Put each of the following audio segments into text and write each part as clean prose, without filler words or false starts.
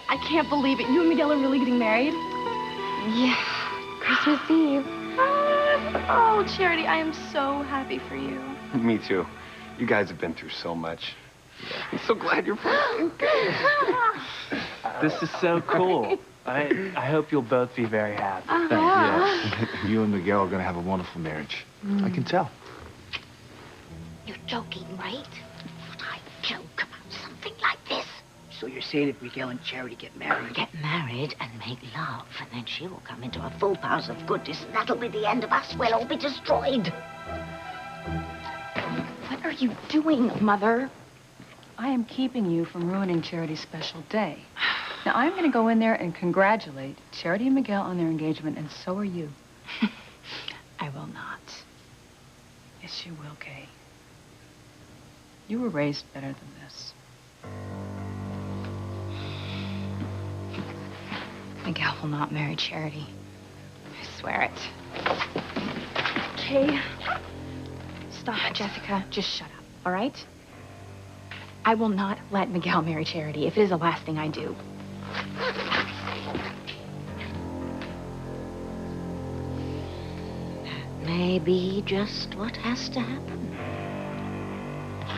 I can't believe it. You and Miguel are really getting married? Yeah, Christmas Eve. Oh, Charity, I am so happy for you. Me too. You guys have been through so much. Yeah. I'm so glad you're finally engaged. This is so cool. I hope you'll both be very happy. Yeah. You and Miguel are going to have a wonderful marriage. I can tell. You're joking, right? Would I joke about something like this? So you're saying if Miguel and Charity get married? Get married and make love, and then she will come into her full powers of goodness, and that'll be the end of us. We'll all be destroyed. What are you doing, Mother? I am keeping you from ruining Charity's special day. Now, I'm going to go in there and congratulate Charity and Miguel on their engagement, and so are you. I will not. Yes, you will, Kay. You were raised better than this. Miguel will not marry Charity. I swear it. Kay, Stop it, Jessica. Just shut up, all right? I will not let Miguel marry Charity if it is the last thing I do. That may be just what has to happen.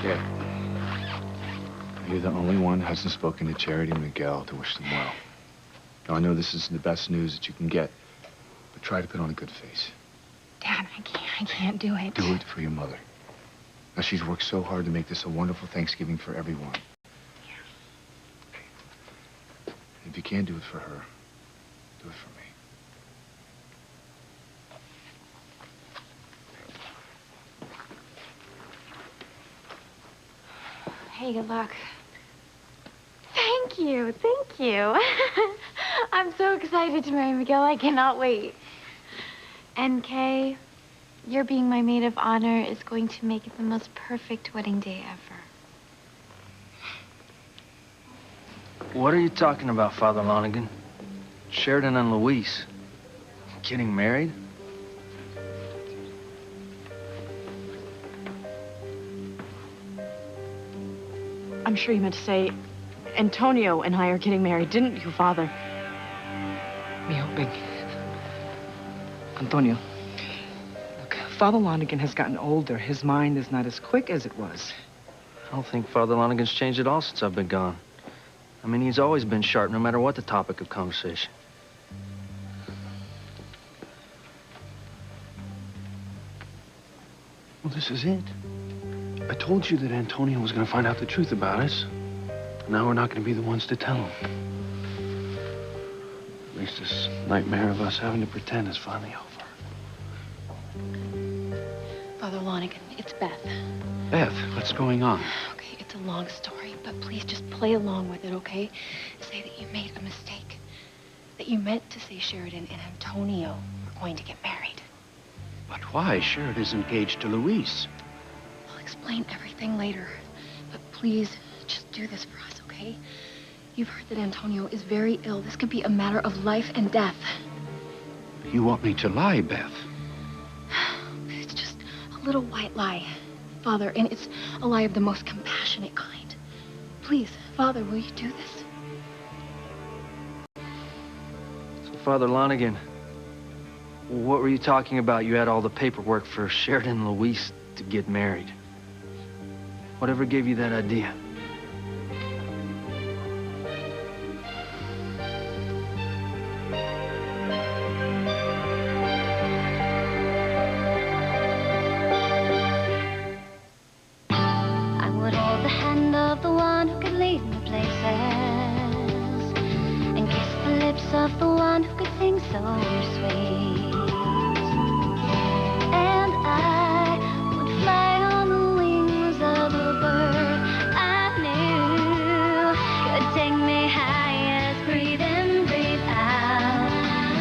Yeah. You're the only one who hasn't spoken to Charity and Miguel to wish them well. Now, I know this isn't the best news that you can get, but try to put on a good face. Dad, I can't do it. Do it for your mother. Now, she's worked so hard to make this a wonderful Thanksgiving for everyone. Yeah. If you can't do it for her, do it for me. Hey, good luck. Thank you, thank you. I'm so excited to marry Miguel. I cannot wait. And Kay, your being my maid of honor is going to make it the most perfect wedding day ever. What are you talking about, Father Lonigan? Sheridan and Louise getting married? I'm sure you meant to say Antonio and I are getting married, didn't you, Father? Me hoping. Antonio, look, Father Lonigan has gotten older. His mind is not as quick as it was. I don't think Father Lonigan's changed at all since I've been gone. I mean, he's always been sharp, no matter what the topic of conversation. Well, this is it. I told you that Antonio was going to find out the truth about us. Now we're not going to be the ones to tell him. At least this nightmare of us having to pretend is finally over. Father Lonigan, it's Beth. Beth, what's going on? Okay, it's a long story, but please just play along with it, okay? Say that you made a mistake. That you meant to say Sheridan and Antonio were going to get married. But why? Sheridan's engaged to Louise. I'll explain everything later. But please, just do this for us, okay? You've heard that Antonio is very ill. This could be a matter of life and death. You want me to lie, Beth? It's just a little white lie, Father, and it's a lie of the most compassionate kind. Please, Father, will you do this? So, Father Lonigan, what were you talking about? You had all the paperwork for Sheridan and Louise to get married. Whatever gave you that idea? I would hold the hand of the one who could lead me places and kiss the lips of the one who could sing so sweet. And I would fly on the wings of a bird I knew could take me high as breathe in, breathe out.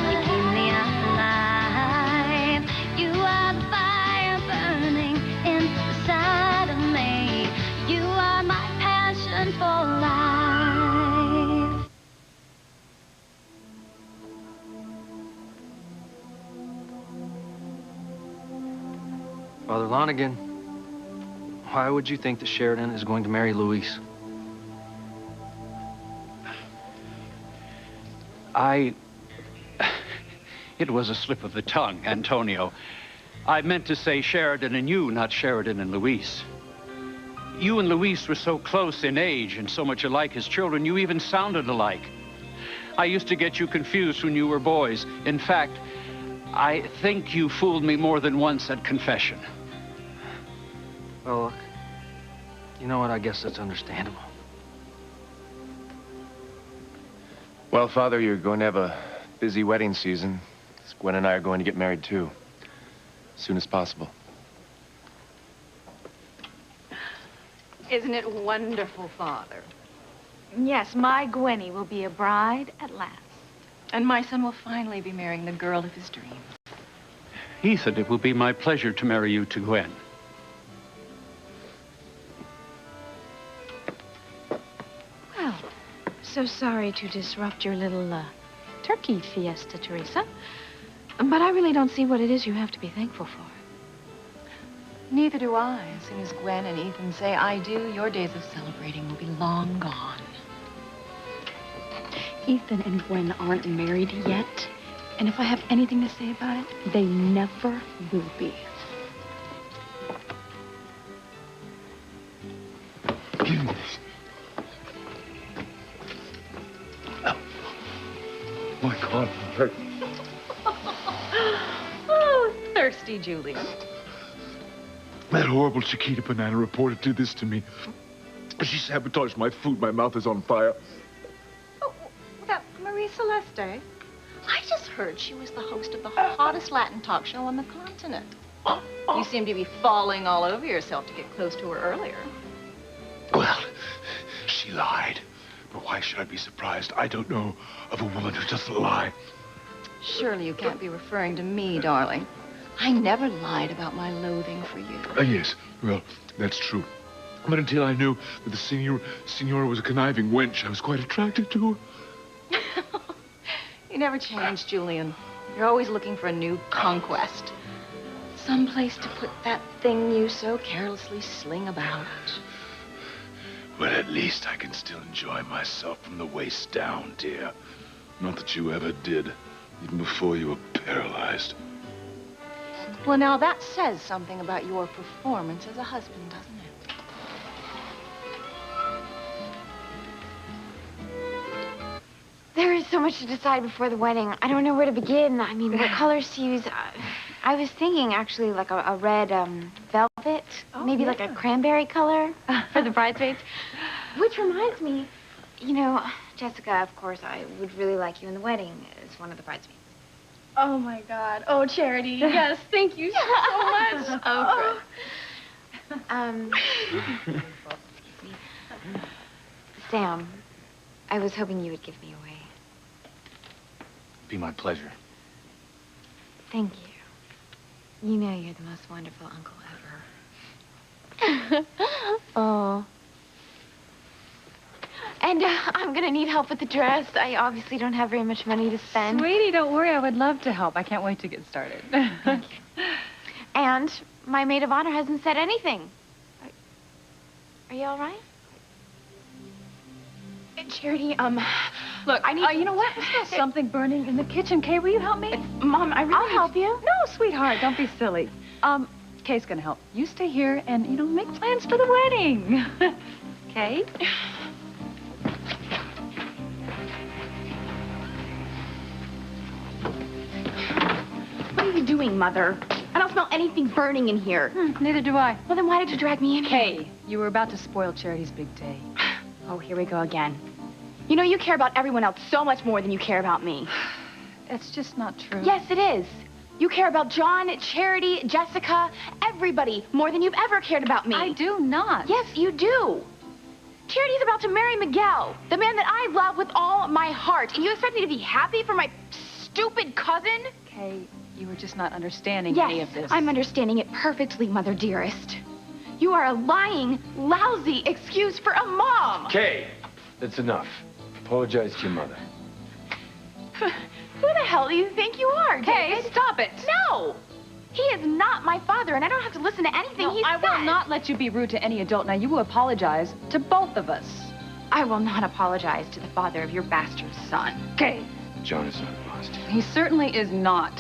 You keep me alive. You are the fire burning inside of me. You are my passion for life. Father Lonigan, why would you think that Sheridan is going to marry Louise? It was a slip of the tongue, Antonio. I meant to say Sheridan and you, not Sheridan and Luis. You and Luis were so close in age and so much alike as children, you even sounded alike. I used to get you confused when you were boys. In fact, I think you fooled me more than once at confession. Well, look, you know what? I guess that's understandable. Well, Father, you're going to have a busy wedding season. Gwen and I are going to get married, too. As soon as possible. Isn't it wonderful, Father? Yes, my Gwenny will be a bride at last. And my son will finally be marrying the girl of his dreams. Ethan, it will be my pleasure to marry you to Gwen. Well, so sorry to disrupt your little turkey fiesta, Teresa. But I really don't see what it is you have to be thankful for. Neither do I. As soon as Gwen and Ethan say I do, your days of celebrating will be long gone. Ethan and Gwen aren't married yet. And if I have anything to say about it, they never will be. My God, Mother. Oh, thirsty Julie. That horrible Chiquita Banana reporter did this to me. She sabotaged my food. My mouth is on fire. Oh, that Marie Celeste. I just heard she was the host of the hottest Latin talk show on the continent. You seem to be falling all over yourself to get close to her earlier. Well, she lied. But why should I be surprised? I don't know of a woman who doesn't lie. Surely you can't be referring to me, darling. I never lied about my loathing for you. Yes, well, that's true. But until I knew that the Signora was a conniving wench, I was quite attracted to her. You never change, Julian. You're always looking for a new conquest. Some place to put that thing you so carelessly sling about. Well, at least I can still enjoy myself from the waist down, dear. Not that you ever did, even before you were paralyzed. Well, now that says something about your performance as a husband, doesn't it? There is so much to decide before the wedding. I don't know where to begin. I mean, what colors to use. I was thinking, actually, like a red velvet. Maybe like a cranberry color for the bridesmaids. Which reminds me, you know, Jessica, of course, I would really like you in the wedding as one of the bridesmaids. Oh, my God. Oh, Charity. Yes, thank you so much. Oh, Sam, I was hoping you would give me away. Be my pleasure. Thank you. You know you're the most wonderful uncle ever. Oh. And I'm gonna need help with the dress. I obviously don't have very much money to spend. Sweetie, don't worry. I would love to help. I can't wait to get started. Thank you. And my maid of honor hasn't said anything. Are you all right? Charity, look, I need... You know what? I smell something burning in the kitchen. Kay, will you help me? Mom, I really... I'll help you. No, sweetheart, don't be silly. Kay's gonna help. You stay here and, you know, make plans for the wedding. Kay? What are you doing, Mother? I don't smell anything burning in here. Neither do I. Well, then why did you drag me in here? Kay, you were about to spoil Charity's big day. Oh, here we go again. You know, you care about everyone else so much more than you care about me. It's just not true. Yes, it is. You care about John, Charity, Jessica, everybody more than you've ever cared about me. I do not. Yes, you do. Charity's about to marry Miguel, the man that I love with all my heart. And you expect me to be happy for my stupid cousin? Kay, you were just not understanding Yes, any of this. I'm understanding it perfectly, Mother dearest. You are a lying, lousy excuse for a mom. Kay, that's enough. Apologize to your mother. Who the hell do you think you are, Kay, David? stop it. No! He is not my father, and I don't have to listen to anything he I says. will not let you be rude to any adult. Now, you will apologize to both of us. I will not apologize to the father of your bastard son. Kay, John is not lost. He certainly is not.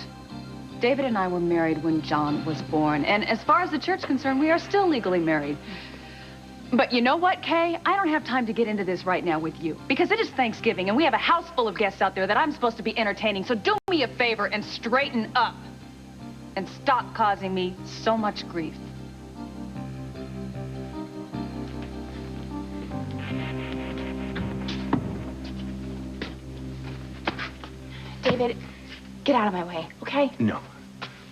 David and I were married when John was born, and as far as the church's concerned, we are still legally married. But you know what, Kay? I don't have time to get into this right now with you, because it is Thanksgiving, and we have a house full of guests out there that I'm supposed to be entertaining, so do me a favor and straighten up, and stop causing me so much grief. David, get out of my way, okay? No.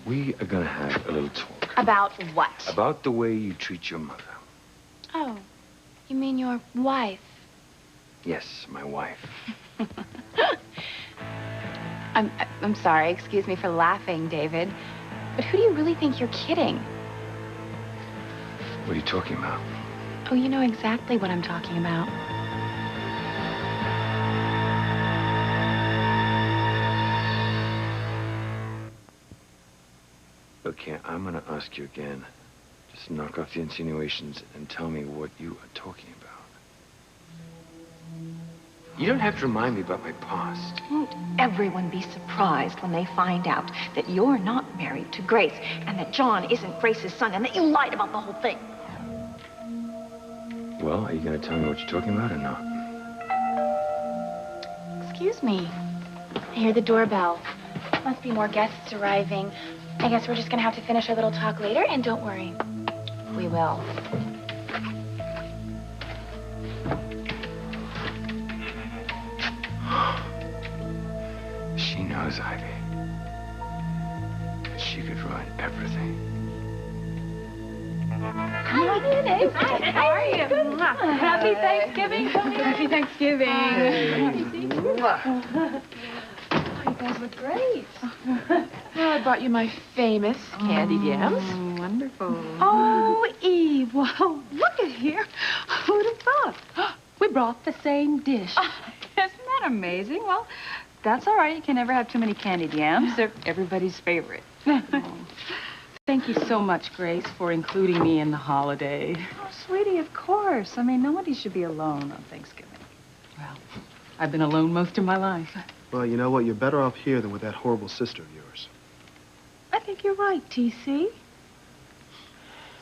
We are gonna have a little talk. About what? About the way you treat your mother. Oh, you mean your wife? Yes, my wife. I'm sorry, excuse me for laughing, David. But who do you really think you're kidding? What are you talking about? Oh, you know exactly what I'm talking about. Okay, I'm gonna ask you again. Just knock off the insinuations and tell me what you are talking about. You don't have to remind me about my past. Won't everyone be surprised when they find out that you're not married to Grace and that John isn't Grace's son and that you lied about the whole thing? Well, are you gonna tell me what you're talking about or not? Excuse me. I hear the doorbell. Must be more guests arriving. I guess we're just gonna have to finish our little talk later, and don't worry. We will. She knows, Ivy. She could run everything. Hi, Nene. Hi, how are you? Good. Happy Thanksgiving. Happy Thanksgiving. You guys look great. Well, I brought you my famous candied yams. Wonderful. Oh, Eve, well, look at here. Who'd have thought? We brought the same dish. Isn't that amazing? Well, that's all right. You can never have too many candied yams. They're everybody's favorite. Thank you so much, Grace, for including me in the holiday. Oh, sweetie, of course. I mean, nobody should be alone on Thanksgiving. Well, I've been alone most of my life. Well, you know what? You're better off here than with that horrible sister of yours. I think you're right, T.C.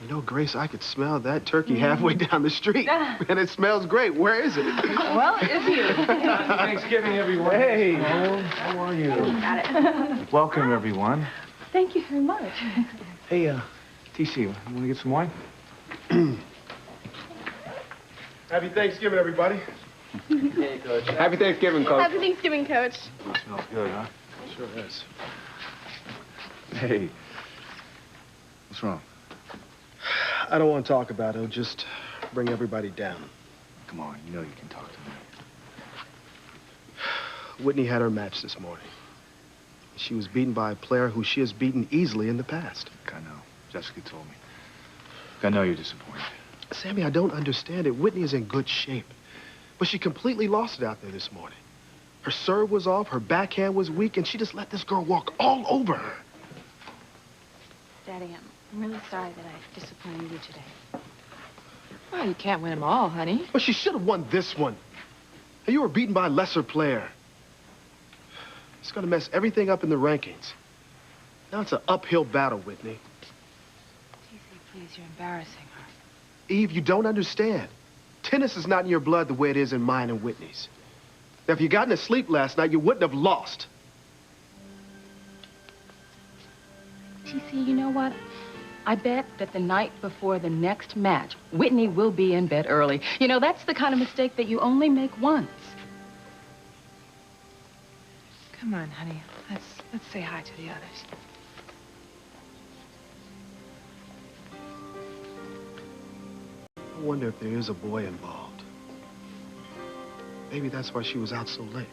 You know, Grace, I could smell that turkey halfway down the street. And it smells great. Where is it? Well, it's here. Thanksgiving, everyone. Hey, how are you? Got it. Welcome, everyone. Thank you very much. Hey, TC, you want to get some wine? Happy Thanksgiving, everybody. Hey, Coach. Happy Thanksgiving, Coach. Happy Thanksgiving, Coach. Smells good, huh? Sure is. Hey. What's wrong? I don't want to talk about it. It'll just bring everybody down. Come on, you know you can talk to me. Whitney had her match this morning. She was beaten by a player who she has beaten easily in the past. I know. Jessica told me. I know you're disappointed. Sammy, I don't understand it. Whitney is in good shape. But she completely lost it out there this morning. Her serve was off, her backhand was weak, and she just let this girl walk all over her. Daddy, I'm really sorry that I disappointed you today. Well, you can't win them all, honey. But she should have won this one. And you were beaten by a lesser player. It's going to mess everything up in the rankings. Now it's an uphill battle, Whitney. T.C., please, you're embarrassing her. Eve, you don't understand. Tennis is not in your blood the way it is in mine and Whitney's. Now, if you'd gotten to sleep last night, you wouldn't have lost. T.C., you know what? I bet that the night before the next match, Whitney will be in bed early. You know, that's the kind of mistake that you only make once. Come on, honey. Let's say hi to the others. I wonder if there is a boy involved. Maybe that's why she was out so late.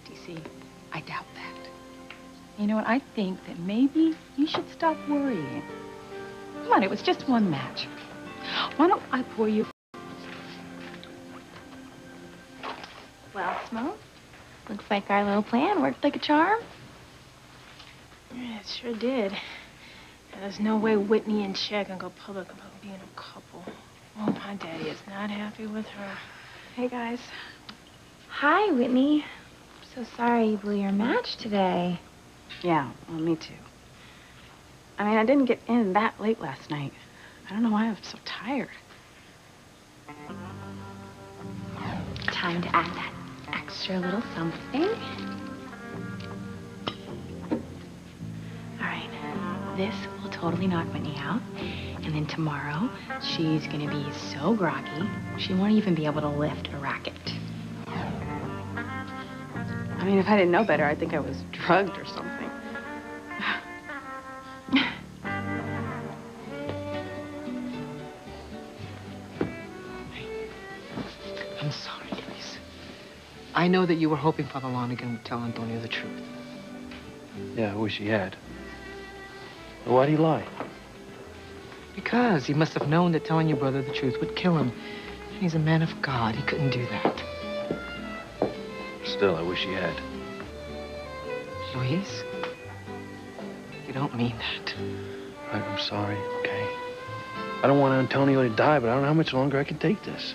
T.C., I doubt that. You know what? I think that maybe you should stop worrying. Come on, it was just one match. Why don't I pour you... Well, Smoke, looks like our little plan worked like a charm. Yeah, it sure did. And there's no way Whitney and Cher can go public about being a couple. Oh, my daddy is not happy with her. Hey, guys. Hi, Whitney. I'm so sorry you blew your match today. Yeah, well, me too. I mean, I didn't get in that late last night. I don't know why I was so tired. Time to add that extra little something. All right, this will totally knock Whitney out. And then tomorrow, she's gonna be so groggy, she won't even be able to lift a racket. I mean, if I didn't know better, I'd think I was drugged or something. I'm sorry, Luis. I know that you were hoping Father Lonigan would tell Antonio the truth. Yeah, I wish he had. But why'd he lie? Because he must have known that telling your brother the truth would kill him. He's a man of God. He couldn't do that. Still, I wish he had. Luis, you don't mean that. I'm sorry, okay? I don't want Antonio to die, but I don't know how much longer I can take this.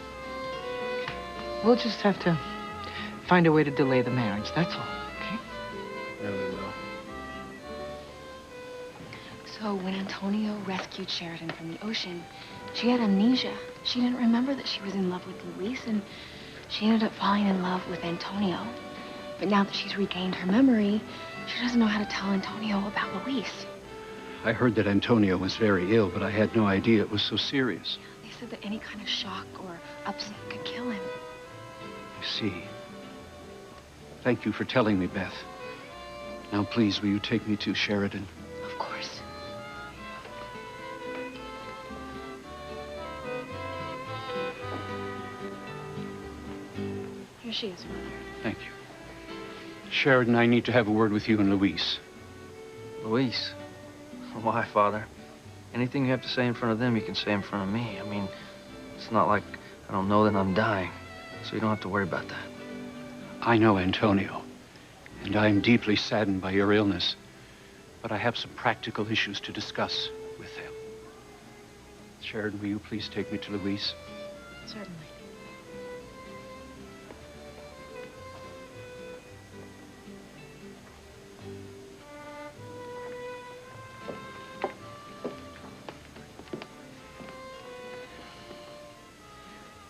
We'll just have to find a way to delay the marriage, that's all, okay? Yeah, we will. So when Antonio rescued Sheridan from the ocean, she had amnesia. She didn't remember that she was in love with Luis, and she ended up falling in love with Antonio. But now that she's regained her memory, she doesn't know how to tell Antonio about Luis. I heard that Antonio was very ill, but I had no idea it was so serious. They said that any kind of shock or upset could kill him. I see. Thank you for telling me, Beth. Now, please, will you take me to Sheridan? Of course. Here she is, Mother. Thank you. Sheridan, I need to have a word with you and Luis. Luis? Why, Father? Anything you have to say in front of them, you can say in front of me. I mean, it's not like I don't know that I'm dying, so you don't have to worry about that. I know Antonio, and I am deeply saddened by your illness, but I have some practical issues to discuss with him. Sheridan, will you please take me to Luis? Certainly.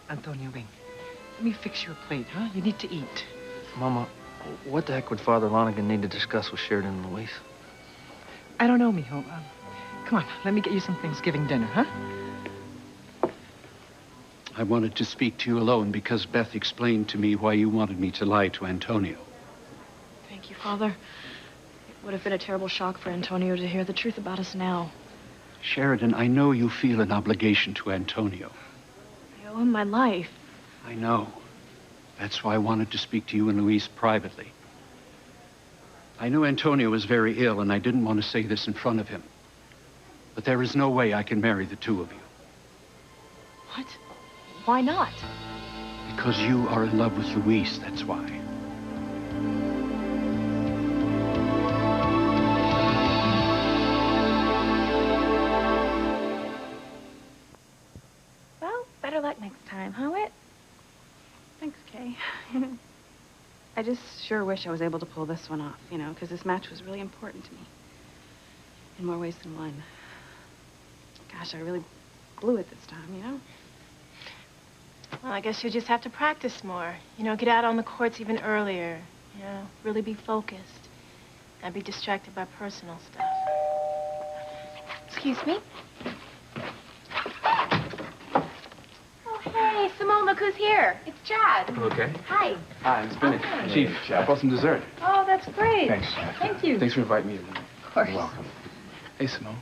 Antonio, ven. Let me fix you a plate, huh? You need to eat. Mama, what the heck would Father Lonigan need to discuss with Sheridan and Luis? I don't know, mijo. Come on, let me get you some Thanksgiving dinner, huh? I wanted to speak to you alone because Beth explained to me why you wanted me to lie to Antonio. Thank you, Father. It would have been a terrible shock for Antonio to hear the truth about us now. Sheridan, I know you feel an obligation to Antonio. I owe him my life. I know. That's why I wanted to speak to you and Luis privately. I knew Antonio was very ill, and I didn't want to say this in front of him. But there is no way I can marry the two of you. What? Why not? Because you are in love with Luis, that's why. Well, better luck next time, huh, Whit? Thanks, Kay. I just sure wish I was able to pull this one off, you know, because this match was really important to me. In more ways than one. Gosh, I really blew it this time, you know? Well, I guess you'll just have to practice more. You know, get out on the courts even earlier. You know, really be focused. Not be distracted by personal stuff. Excuse me? Oh, hey, Simone, look who's here. It's Chad. Okay. Hi. Hi, it's Bennett. Hi. Chief, I brought some dessert. Oh, that's great. Thanks. Thank you. Thanks for inviting me. Of course. You're welcome. Hey, Simone.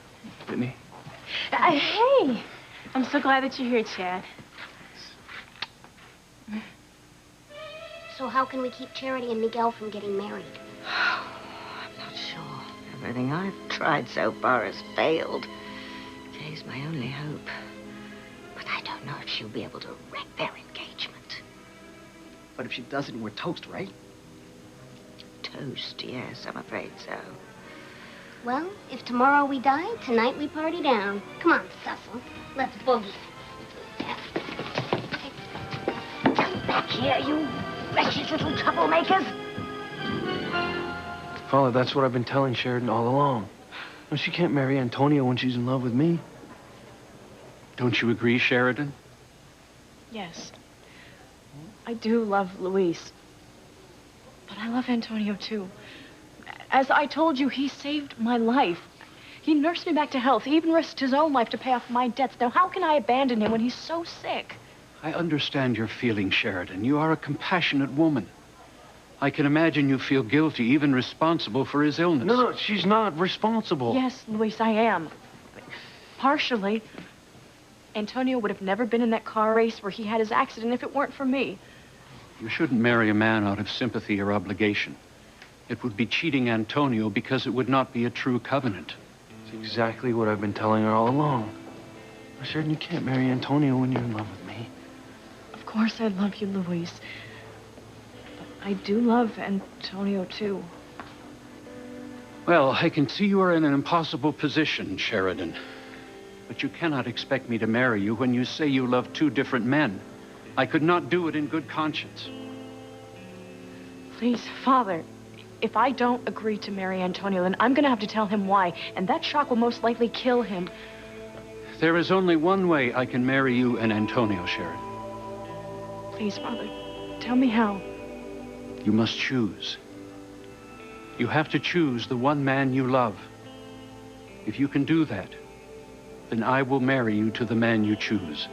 Whitney. Hey, I'm so glad that you're here, Chad. So how can we keep Charity and Miguel from getting married? I'm not sure. Everything I've tried so far has failed. Kay's my only hope. But I don't know if she'll be able to wreck their engagement. But if she doesn't, we're toast, right? Toast, yes, I'm afraid so. Well, if tomorrow we die, tonight we party down. Come on, Cecil. Let's boogie. Come back here, you wretched little troublemakers. Father, that's what I've been telling Sheridan all along. No, she can't marry Antonio when she's in love with me. Don't you agree, Sheridan? Yes. I do love Luis. But I love Antonio, too. As I told you, he saved my life. He nursed me back to health. He even risked his own life to pay off my debts. Now, how can I abandon him when he's so sick? I understand your feelings, Sheridan. You are a compassionate woman. I can imagine you feel guilty, even responsible for his illness. No, she's not responsible. Yes, Luis, I am. Partially. Antonio would have never been in that car race where he had his accident if it weren't for me. You shouldn't marry a man out of sympathy or obligation. It would be cheating Antonio because it would not be a true covenant. It's exactly what I've been telling her all along. Sheridan, you can't marry Antonio when you're in love with me. Of course I love you, Luis. But I do love Antonio, too. Well, I can see you are in an impossible position, Sheridan. But you cannot expect me to marry you when you say you love two different men. I could not do it in good conscience. Please, Father, if I don't agree to marry Antonio, then I'm going to have to tell him why, and that shock will most likely kill him. There is only one way I can marry you and Antonio, Sheridan. Please, Father, tell me how. You must choose. You have to choose the one man you love. If you can do that, then I will marry you to the man you choose.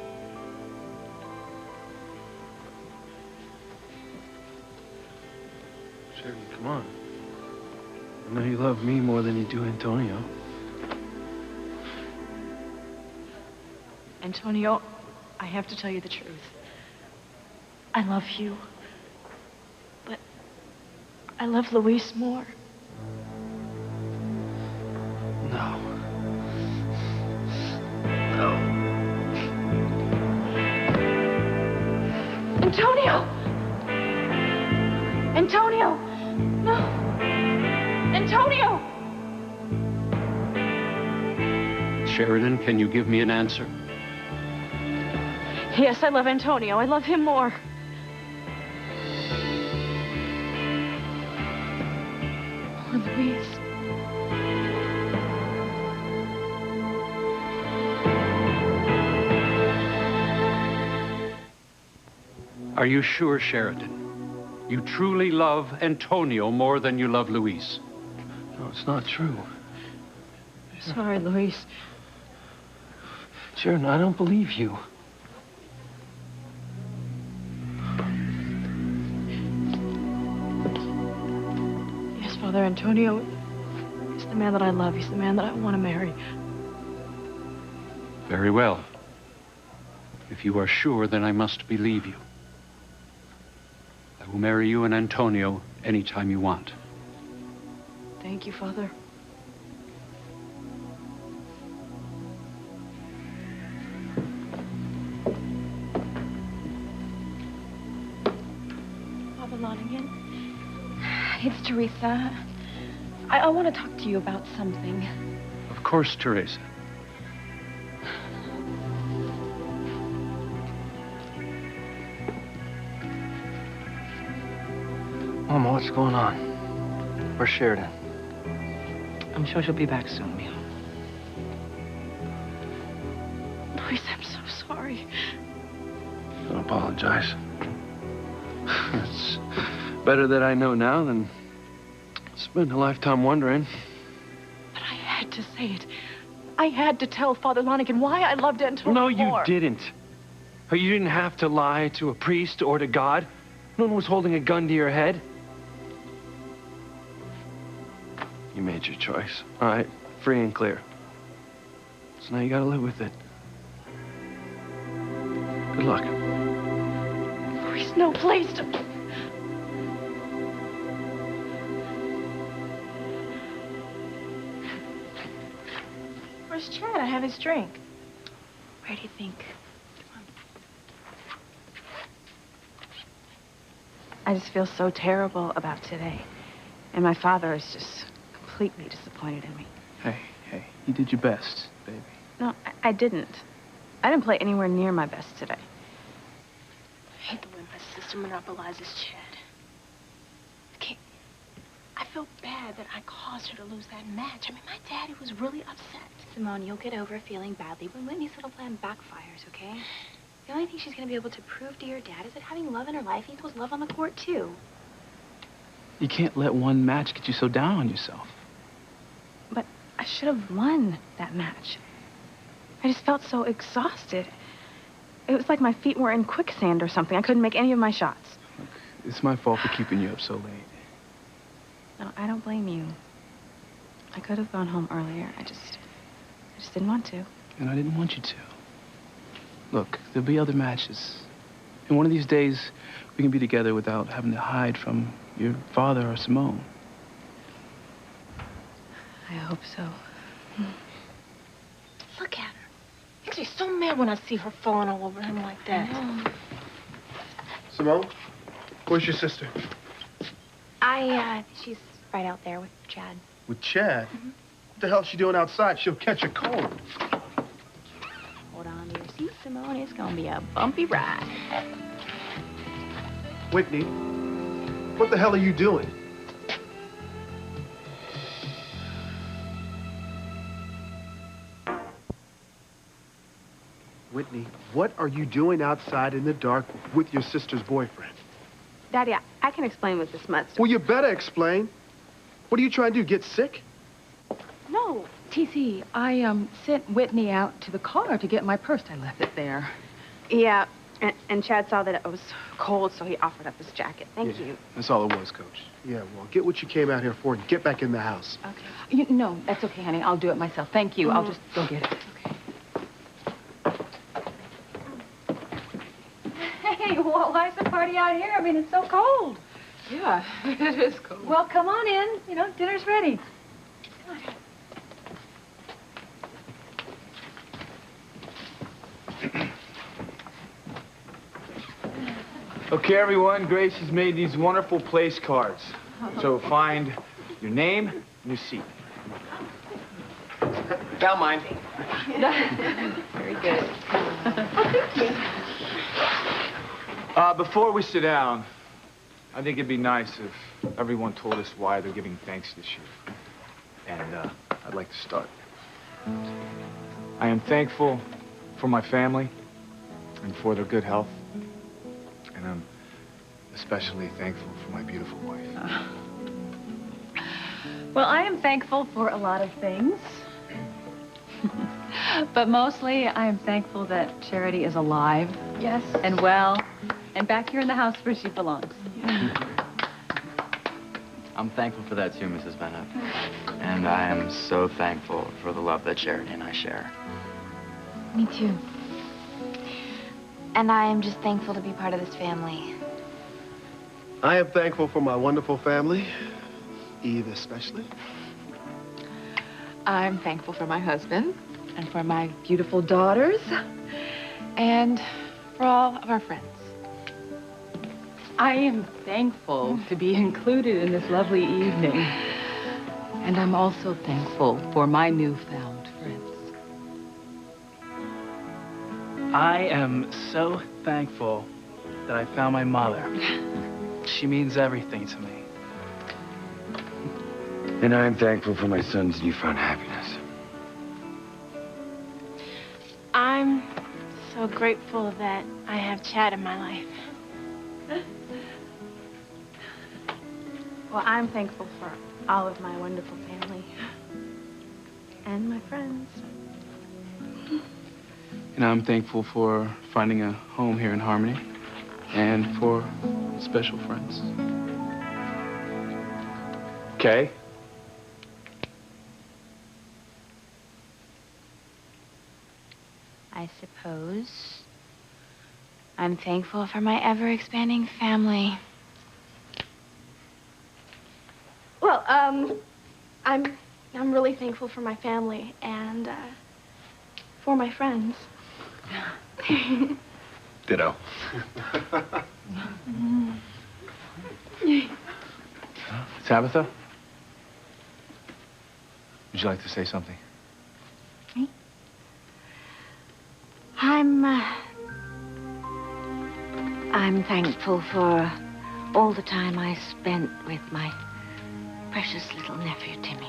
Sheridan, come on. I know you love me more than you do Antonio. Antonio, I have to tell you the truth. I love you. But I love Luis more. No. Antonio! Antonio! No! Antonio! Sheridan, can you give me an answer? Yes, I love Antonio. I love him more. Poor Luis. Are you sure, Sheridan? You truly love Antonio more than you love Luis? No, it's not true. I'm sorry, Luis. Sheridan, I don't believe you. Yes, Father, Antonio is the man that I love. He's the man that I want to marry. Very well. If you are sure, then I must believe you. I will marry you and Antonio anytime you want. Thank you, Father. Father Lonigan? It's Teresa. I want to talk to you about something. Of course, Teresa. Mama, what's going on? Where's Sheridan? I'm sure she'll be back soon, Mia. Luis, I'm so sorry. Don't apologize. It's better that I know now than spend a lifetime wondering. But I had to say it. I had to tell Father Lonigan why I loved Antonio No, you more. didn't. You didn't have to lie to a priest or to God. No one was holding a gun to your head. You made your choice. All right, free and clear. So now you gotta live with it. Good luck. Luis, no, please. Where's Chad? I have his drink. Where do you think? I just feel so terrible about today. And my father is just completely disappointed in me. Hey, you did your best, baby. No, I didn't. I didn't play anywhere near my best today. I hate the way my sister sister monopolizes Chad. Okay, I feel bad that I caused her to lose that match. I mean, my daddy was really upset. Simone, you'll get over feeling badly when Whitney's little plan backfires, okay? The only thing she's going to be able to prove to your dad is that having love in her life equals love on the court, too. You can't let one match get you so down on yourself. But I should have won that match. I just felt so exhausted. It was like my feet were in quicksand or something. I couldn't make any of my shots. Look, it's my fault for keeping you up so late. No, I don't blame you. I could have gone home earlier. I just didn't want to. And I didn't want you to. Look, there'll be other matches. And one of these days, we can be together without having to hide from your father or Simone. I hope so. Look at her. Makes me so mad when I see her falling all over him like that. Simone, where's your sister? She's right out there with Chad. With Chad? What the hell's she doing outside? She'll catch a cold. Hold on to your seat, Simone. It's gonna be a bumpy ride. Whitney, what the hell are you doing? Whitney, what are you doing outside in the dark with your sister's boyfriend? Daddy, I can explain with this mud. Well, you better explain. What are you trying to do, get sick? No, TC, I sent Whitney out to the car to get my purse. I left it there. Yeah, and Chad saw that it was cold, so he offered up his jacket. Thank you. That's all it was, Coach. Yeah, well, get what you came out here for and get back in the house. Okay. No, that's okay, honey. I'll do it myself. Thank you. I'll just go get it. Hey, well, why's the party out here? I mean, it's so cold. Yeah, it is cold. Well, come on in. You know, dinner's ready. Okay, everyone, Grace has made these wonderful place cards. So find your name and your seat. Found mine. Very good. Oh, thank you. Before we sit down, I think it'd be nice if everyone told us why they're giving thanks this year. And I'd like to start. I am thankful for my family and for their good health. And I'm especially thankful for my beautiful wife. Well, I am thankful for a lot of things. But mostly, I am thankful that Charity is alive. Yes. And well, and back here in the house where she belongs. I'm thankful for that too, Mrs. Bennett. And I am so thankful for the love that Charity and I share. Me too. And I am just thankful to be part of this family. I am thankful for my wonderful family, Eve especially. I'm thankful for my husband and for my beautiful daughters and for all of our friends. I am thankful to be included in this lovely evening. And I'm also thankful for my newfound friends. I am so thankful that I found my mother. She means everything to me. And I'm thankful for my son's newfound happiness. I'm so grateful that I have Chad in my life. Well, I'm thankful for all of my wonderful family and my friends. And I'm thankful for finding a home here in Harmony and for special friends. Okay. I suppose I'm thankful for my ever-expanding family. Well, I'm really thankful for my family and for my friends. Ditto. Tabitha? Would you like to say something? I'm thankful for all the time I spent with my precious little nephew, Timmy.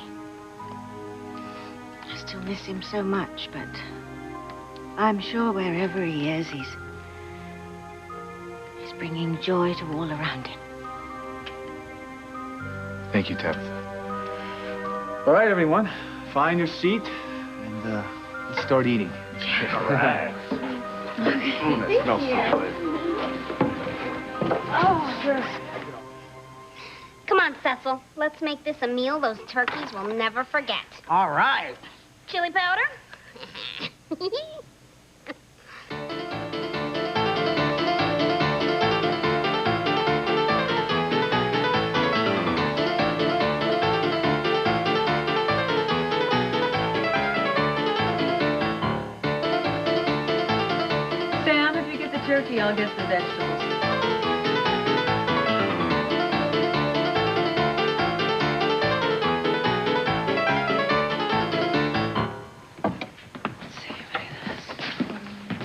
I still miss him so much, but I'm sure wherever he is, he's bringing joy to all around him. Thank you, Tabitha. All right, everyone. Find your seat and let's start eating. All right. That smells so good. Oh, good. Come on, Cecil. Let's make this a meal those turkeys will never forget. All right. Chili powder? Sam, if you get the turkey, I'll get the vegetables.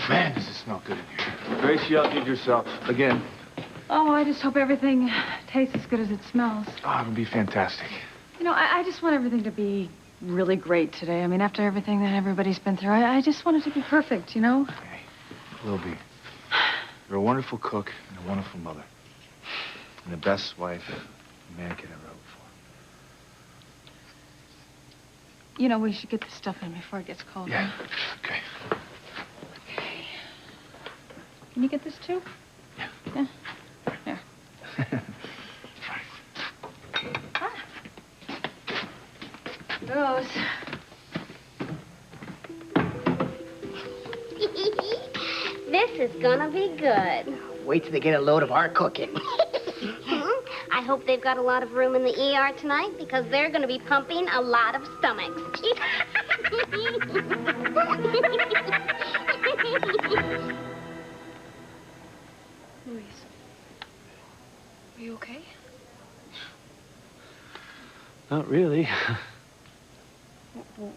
Man, does it smell good in here. Grace, you outdid yourself. Again. Oh, I just hope everything tastes as good as it smells. Oh, it'll be fantastic. You know, I just want everything to be really great today. I mean, after everything that everybody's been through, I just want it to be perfect, you know? It will be. You're a wonderful cook and a wonderful mother. And the best wife a man could ever hope for. You know, we should get this stuff in before it gets cold. Yeah. Right? Okay. Can you get this too? Yeah. Here. Goes. This is gonna be good. Wait till they get a load of our cooking. I hope they've got a lot of room in the ER tonight because they're gonna be pumping a lot of stomachs. Louise, are you okay? Not really.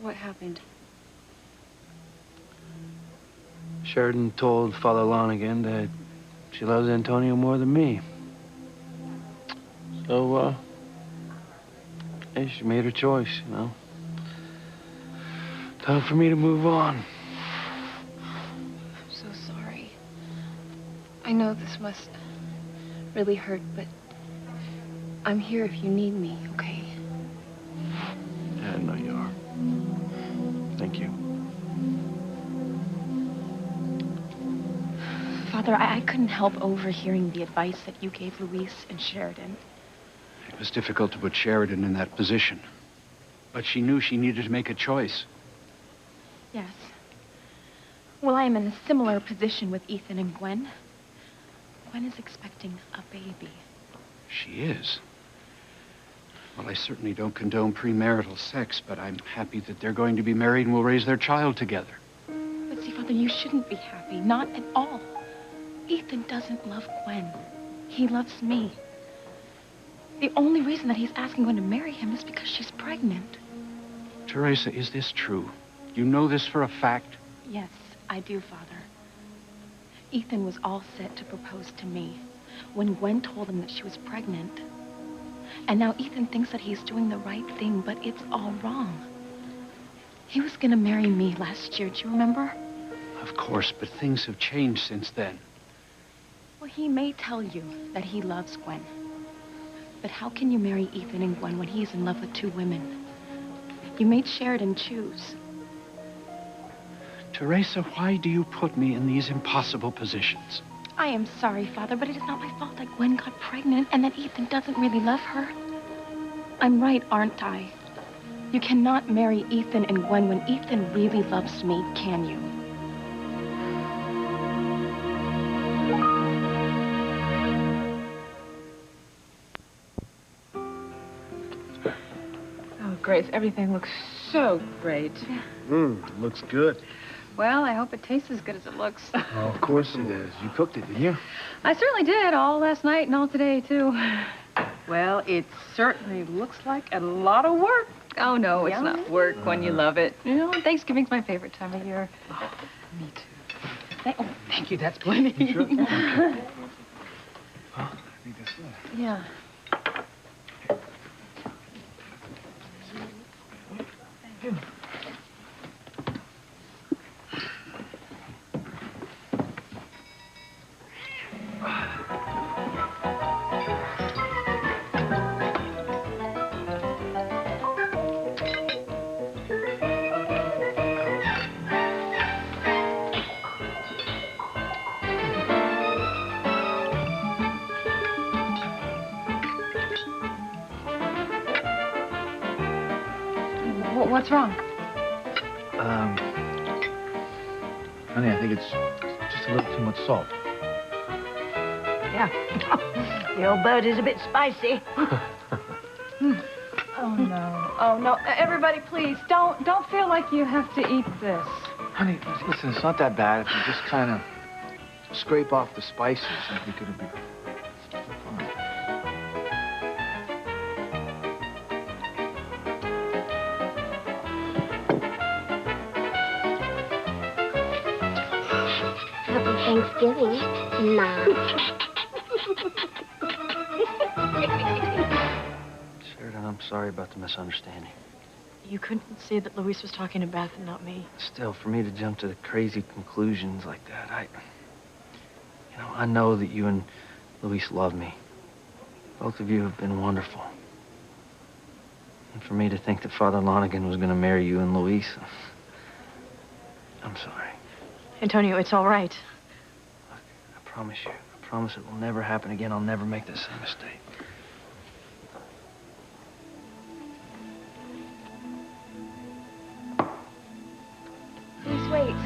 What happened? Sheridan told Father Lonigan that she loves Antonio more than me. So, hey, she made her choice, you know. Time for me to move on. I'm so sorry. I know this must really hurt, but I'm here if you need me, okay? Yeah, I know you are. Thank you. Father, I couldn't help overhearing the advice that you gave Louise and Sheridan. It was difficult to put Sheridan in that position. But she knew she needed to make a choice. Yes. Well, I am in a similar position with Ethan and Gwen. Gwen is expecting a baby. She is. Well, I certainly don't condone premarital sex, but I'm happy that they're going to be married and will raise their child together. But see, Father, you shouldn't be happy. Not at all. Ethan doesn't love Gwen. He loves me. The only reason that he's asking Gwen to marry him is because she's pregnant. Teresa, is this true? You know this for a fact? Yes, I do, Father. Ethan was all set to propose to me when Gwen told him that she was pregnant. And now Ethan thinks that he's doing the right thing, but it's all wrong. He was gonna marry me last year, do you remember? Of course, but things have changed since then. Well, he may tell you that he loves Gwen. But how can you marry Ethan and Gwen when he's in love with two women? You made Sheridan choose. Teresa, why do you put me in these impossible positions? I am sorry, Father, but it is not my fault that Gwen got pregnant and that Ethan doesn't really love her. I'm right, aren't I? You cannot marry Ethan and Gwen when Ethan really loves me, can you? Oh, Grace, everything looks so great. Looks good. Well, I hope it tastes as good as it looks. Oh, of course it is. You cooked it, didn't you? I certainly did, all last night and all today, too. Well, it certainly looks like a lot of work. Oh, no, it's not work when you love it. You know, Thanksgiving's my favorite time of year. Me too. Thank you, that's plenty. Sure. Okay. Yeah. What's wrong? Honey, I think it's just a little too much salt. Yeah. The old bird is a bit spicy. Oh, no. Oh, no. Everybody, please, don't feel like you have to eat this. Honey, listen, it's not that bad. If you just kind of scrape off the spices, I think it'll be fine. Happy Thanksgiving. Nah. Sheridan, I'm sorry about the misunderstanding. You couldn't see that Luis was talking to Beth and not me. Still, for me to jump to crazy conclusions like that, I know that you and Luis love me. Both of you have been wonderful. And for me to think that Father Lonigan was going to marry you and Luis, I'm sorry. Antonio, it's all right. I promise you. I promise it will never happen again. I'll never make the same mistake. Please wait.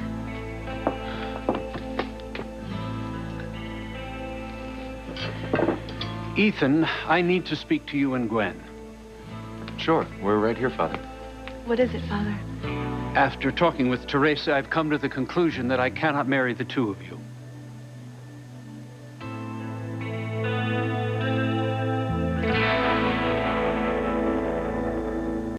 Ethan, I need to speak to you and Gwen. Sure, we're right here, Father. What is it, Father? After talking with Teresa, I've come to the conclusion that I cannot marry the two of you.